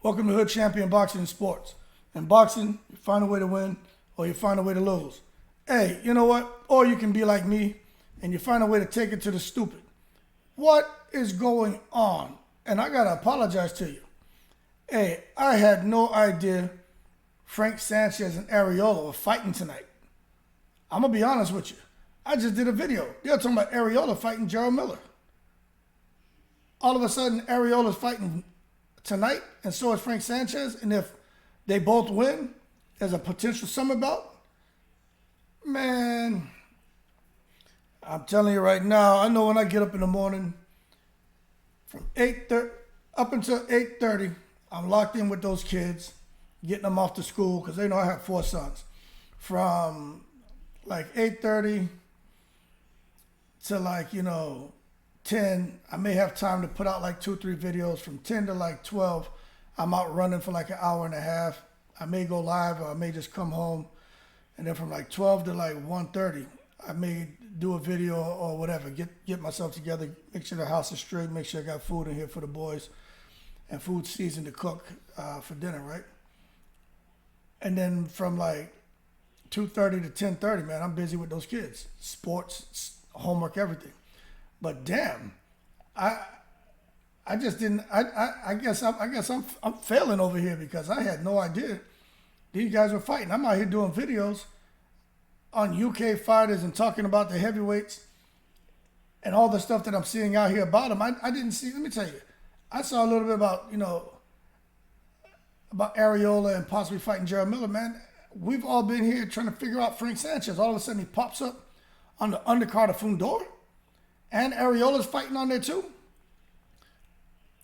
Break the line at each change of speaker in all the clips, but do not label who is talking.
Welcome to Hood Champion Boxing and Sports. In boxing, you find a way to win or you find a way to lose. Hey, you know what? Or you can be like me and you find a way to take it to the stupid. What is going on? And I gotta apologize to you. Hey, I had no idea Frank Sanchez and Arreola were fighting tonight. I'm gonna be honest with you. I just did a video. They're talking about Arreola fighting Gerald Miller. All of a sudden, Arreola's fighting tonight, and so is Frank Sanchez. And if they both win, there's a potential summer bout. Man, I'm telling you right now, I know when I get up in the morning, from 8:30 up until 8:30, I'm locked in with those kids, getting them off to school, because they know I have 4 sons. From like 8:30 to 10, I may have time to put out like 2-3 videos. From 10 to like 12, I'm out running for like an hour and a half. I may go live or I may just come home. And then from like 12 to like 1:30, I may do a video or whatever, get myself together, make sure the house is straight, make sure I got food in here for the boys and food seasoned to cook for dinner, right? And then from like 2:30 to 10:30, man, I'm busy with those kids, sports, homework, everything. But damn, I just didn't. I guess I'm failing over here because I had no idea these guys were fighting. I'm out here doing videos on UK fighters and talking about the heavyweights and all the stuff that I'm seeing out here about them. I didn't see. Let me tell you, I saw a little bit about about Arreola and possibly fighting Gerald Miller. Man, we've all been here trying to figure out Frank Sanchez. All of a sudden, he pops up on the undercard of Fundora. And Arreola's fighting on there too.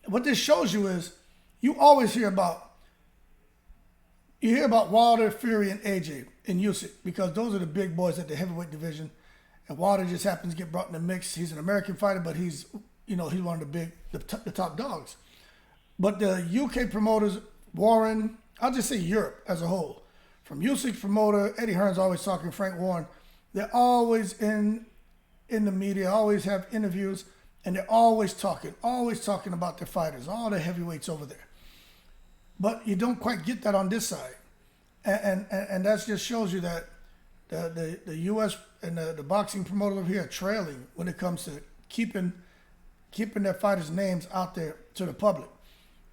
What this shows you is you always hear about Wilder, Fury, and AJ and Usyk because those are the big boys at the heavyweight division. And Wilder just happens to get brought in the mix. He's an American fighter, but he's one of the top dogs. But the UK promoters, Warren, I'll just say Europe as a whole. From Usyk's promoter, Eddie Hearn's always talking, Frank Warren, they're always in the media, always have interviews, and they're always talking about their fighters, all the heavyweights over there. But you don't quite get that on this side. And that just shows you that the U.S. and the boxing promoters over here are trailing when it comes to keeping their fighters' names out there to the public.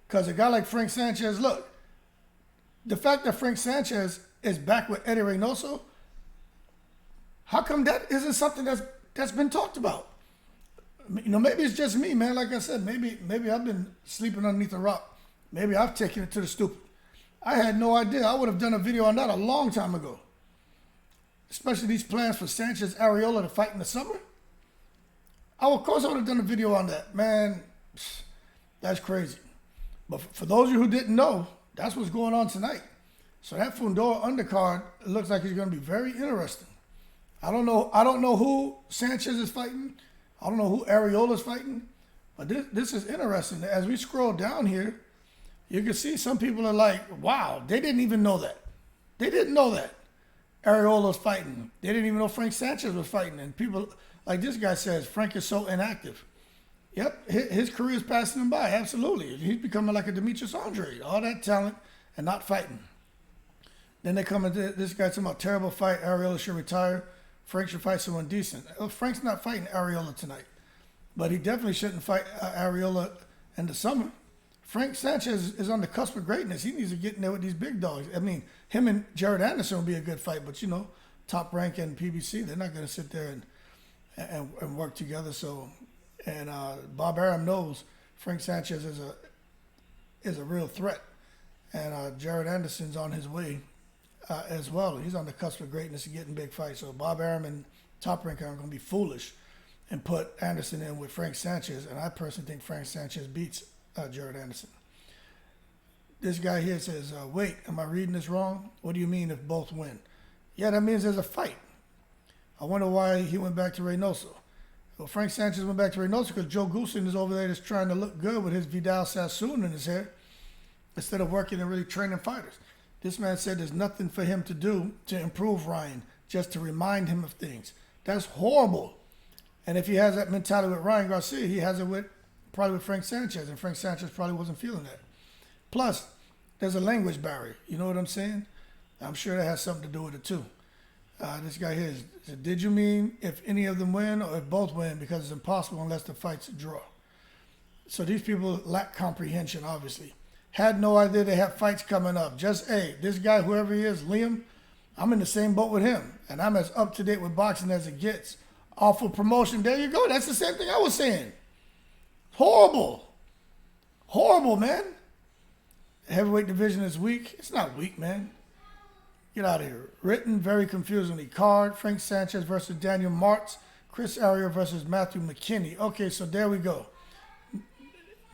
Because a guy like Frank Sanchez, look, the fact that Frank Sanchez is back with Eddie Reynoso, how come that isn't something that's been talked about? Maybe it's just me, man. Like I said, maybe I've been sleeping underneath a rock. Maybe I've taken it to the stupid. I had no idea. I would have done a video on that a long time ago. Especially these plans for Sanchez, Arreola to fight in the summer. Of course I would have done a video on that. Man, that's crazy. But for those of you who didn't know, that's what's going on tonight. So that Fundora undercard, it looks like it's going to be very interesting. I don't know who Sanchez is fighting. I don't know who Arreola is fighting. But this is interesting. As we scroll down here, you can see some people are like, wow, they didn't even know that. They didn't know that Arreola was fighting. They didn't even know Frank Sanchez was fighting. And people, like this guy says, Frank is so inactive. Yep, his career is passing him by, absolutely. He's becoming like a Demetrius Andre. All that talent and not fighting. Then they come into this guy talking about terrible fight, Arreola should retire. Frank should fight someone decent. Frank's not fighting Arreola tonight. But he definitely shouldn't fight Arreola in the summer. Frank Sanchez is on the cusp of greatness. He needs to get in there with these big dogs. I mean, him and Jared Anderson will be a good fight. But, Top Rank and PBC, they're not going to sit there and work together. So, and Bob Arum knows Frank Sanchez is a real threat. And Jared Anderson's on his way. As well. He's on the cusp of greatness and getting big fights. So Bob Arum and Top Rank are going to be foolish and put Anderson in with Frank Sanchez. And I personally think Frank Sanchez beats Jared Anderson. This guy here says, wait, am I reading this wrong? What do you mean if both win? Yeah, that means there's a fight. I wonder why he went back to Reynoso. Well, Frank Sanchez went back to Reynoso because Joe Goosen is over there just trying to look good with his Vidal Sassoon in his hair instead of working and really training fighters. This man said there's nothing for him to do to improve Ryan, just to remind him of things. That's horrible. And if he has that mentality with Ryan Garcia, he has it probably with Frank Sanchez, and Frank Sanchez probably wasn't feeling that. Plus, there's a language barrier. You know what I'm saying? I'm sure that has something to do with it too. This guy here is, did you mean if any of them win or if both win? Because it's impossible unless the fight's a draw. So these people lack comprehension, obviously. Had no idea they have fights coming up. Just, hey, this guy, whoever he is, Liam, I'm in the same boat with him. And I'm as up to date with boxing as it gets. Awful promotion. There you go. That's the same thing I was saying. Horrible. Horrible, man. The heavyweight division is weak. It's not weak, man. Get out of here. Written very confusingly. Card, Frank Sanchez versus Daniel Martz. Chris Arreola versus Matthew McKinney. Okay, so there we go.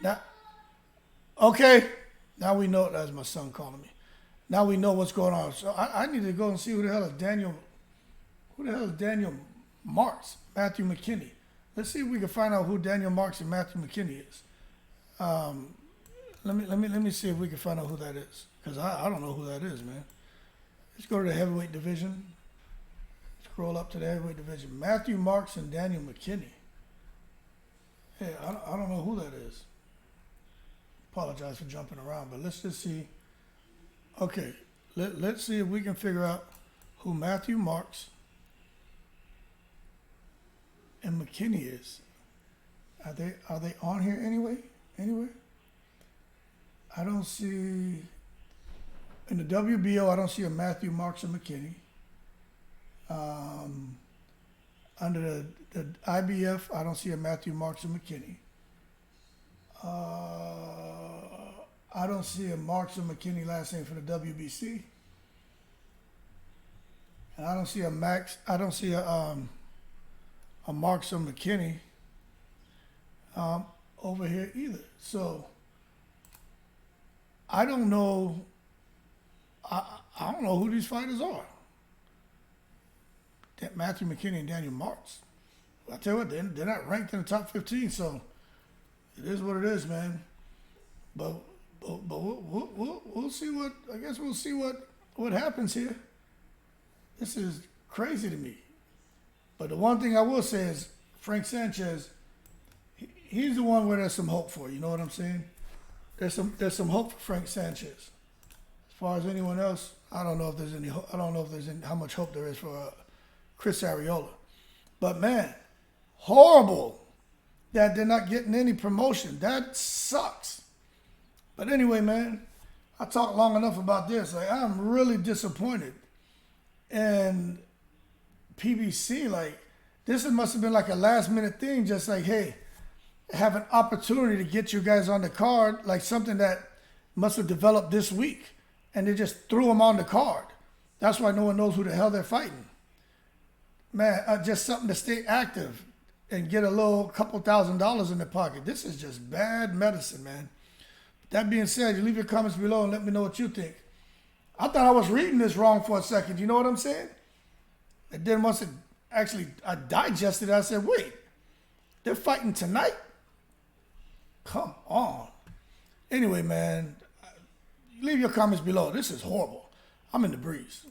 Now, okay. Now we know, that's my son calling me. Now we know what's going on. So I need to go and see who the hell is Daniel Martz, Matthew McKinney. Let's see if we can find out who Daniel Martz and Matthew McKinney is. Let me see if we can find out who that is. Because I don't know who that is, man. Let's go to the heavyweight division. Scroll up to the heavyweight division. Matthew Martz and Daniel McKinney. Hey, I don't know who that is. Apologize for jumping around, but let's just see. Okay, let's see if we can figure out who Matthew Martz and McKinney is. Are they on here anywhere? I don't see in the WBO. I don't see a Matthew Martz and McKinney. Under the IBF, I don't see a Matthew Martz and McKinney. I don't see a Martz and McKinney last name for the WBC. And I don't see a Martz and McKinney over here either. So I don't know. I don't know who these fighters are. Matthew McKinney and Daniel Martz. I tell you what, they're not ranked in the top 15, so it is what it is, man. But we'll see what, I guess we'll see what happens here. This is crazy to me. But the one thing I will say is Frank Sanchez, he's the one where there's some hope for. You know what I'm saying? There's some hope for Frank Sanchez. As far as anyone else, I don't know if there's any hope. I don't know if there's how much hope there is for Chris Arreola. But man, horrible that they're not getting any promotion. That sucks. But anyway, man, I talked long enough about this. Like, I'm really disappointed. And PBC, like, this must have been like a last minute thing. Just like, hey, have an opportunity to get you guys on the card, like something that must have developed this week. And they just threw them on the card. That's why no one knows who the hell they're fighting. Man, just something to stay active and get a couple $1,000s in their pocket. This is just bad medicine, man. That being said, you leave your comments below and let me know what you think. I thought I was reading this wrong for a second. You know what I'm saying? And then once I digested it, I said, wait, they're fighting tonight? Come on. Anyway, man, leave your comments below. This is horrible. I'm in the breeze.